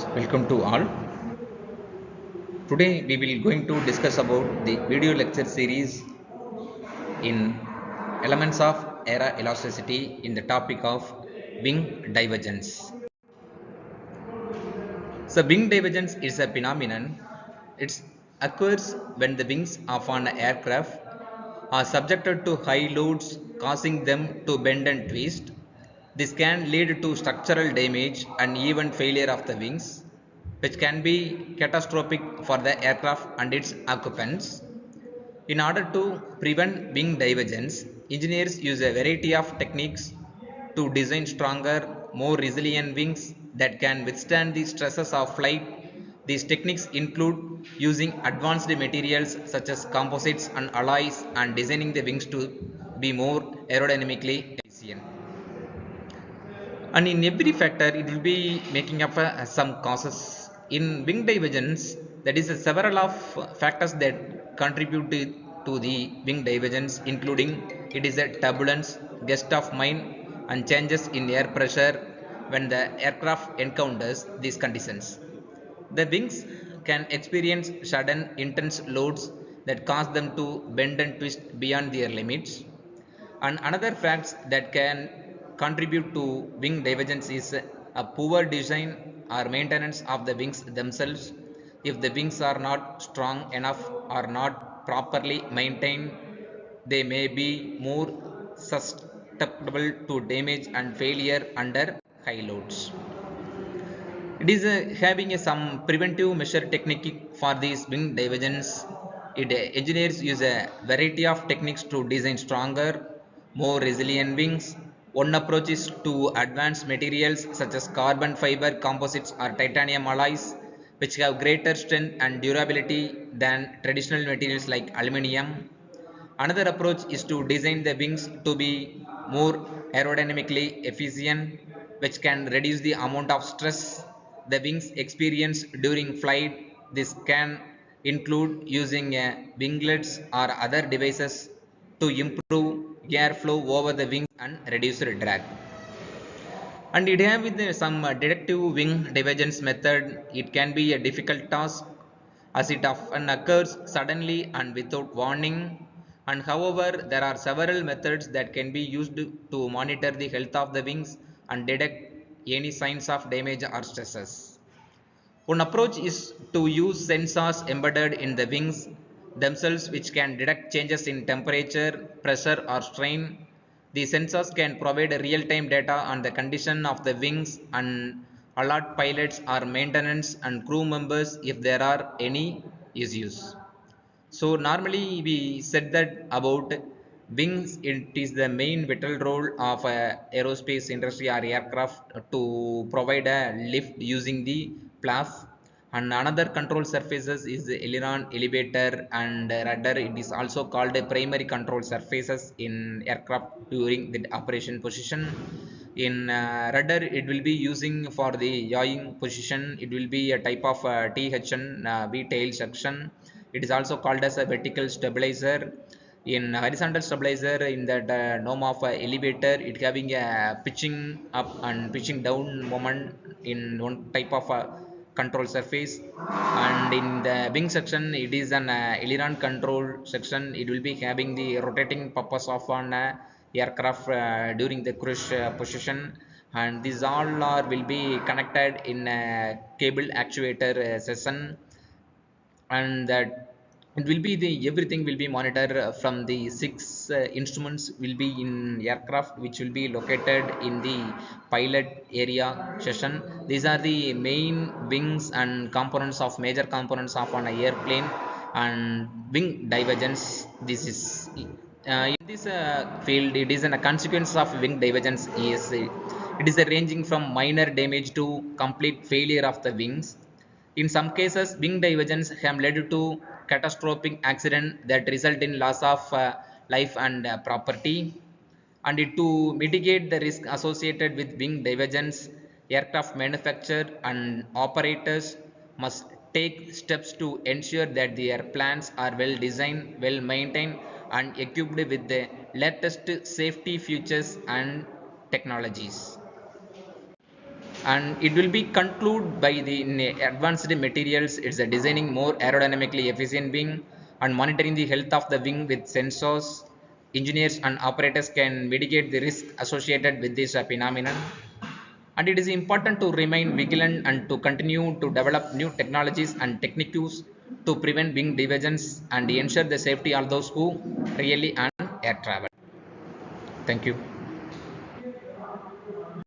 Welcome to all. Today we will going to discuss about the video lecture series in elements of era elasticity in the topic of wing divergence. So wing divergence is a phenomenon. It occurs when the wings of an aircraft are subjected to high loads causing them to bend and twist. This can lead to structural damage and even failure of the wings, which can be catastrophic for the aircraft and its occupants. In order to prevent wing divergence, engineers use a variety of techniques to design stronger, more resilient wings that can withstand the stresses of flight. These techniques include using advanced materials such as composites and alloys and designing the wings to be more aerodynamically efficient. And in every factor it will be making up some causes in wing divergence. That is several of factors that contribute to the wing divergence, including it is a turbulence, gust of wind, and changes in air pressure. When the aircraft encounters these conditions, the wings can experience sudden intense loads that cause them to bend and twist beyond their limits. And another facts that can contribute to wing divergence is a poor design or maintenance of the wings themselves. If the wings are not strong enough or not properly maintained, they may be more susceptible to damage and failure under high loads. It is having some preventive measure technique for these wing divergence. Engineers use a variety of techniques to design stronger, more resilient wings. One approach is to advance materials such as carbon fiber composites or titanium alloys, which have greater strength and durability than traditional materials like aluminium. Another approach is to design the wings to be more aerodynamically efficient, which can reduce the amount of stress the wings experience during flight. This can include using winglets or other devices to improve airflow over the wings and reduce drag. And it have with some deductive wing divergence method. It can be a difficult task as it often occurs suddenly and without warning. And however, there are several methods that can be used to monitor the health of the wings and detect any signs of damage or stresses. One approach is to use sensors embedded in the wings themselves, which can detect changes in temperature, pressure, or strain. These sensors can provide real-time data on the condition of the wings and alert pilots or maintenance and crew members if there are any issues. So normally we said that about wings, it is the main vital role of aerospace industry or aircraft to provide a lift using the flaps. And another control surfaces is the aileron, elevator, and rudder. It is also called a primary control surfaces in aircraft during the operation position. In rudder, it will be using for the yawing position. It will be a type of THN V tail section. It is also called as a vertical stabilizer. In horizontal stabilizer, in that norm of elevator, it having a pitching up and pitching down moment in one type of control surface. And in the wing section, it is an aileron control section. It will be having the rotating purpose of an aircraft during the cruise position. And these all are will be connected in a cable actuator session. And that it will be the everything will be monitored from the six instruments will be in aircraft, which will be located in the pilot area session. These are the main wings and components of major components of an airplane. And wing divergence, this is in this field, it is a consequence of wing divergence is it is ranging from minor damage to complete failure of the wings. In some cases, wing divergence have led to catastrophic accident that result in loss of life and property. And to mitigate the risk associated with wing divergence, aircraft manufacturers and operators must take steps to ensure that their plans are well designed, well maintained, and equipped with the latest safety features and technologies. and it will be concluded by the advanced materials. It's a designing more aerodynamically efficient wing and monitoring the health of the wing with sensors. Engineers and operators can mitigate the risk associated with this phenomenon, and it is important to remain vigilant and to continue to develop new technologies and techniques to prevent wing divergence and ensure the safety of those who really on air travel. Thank you.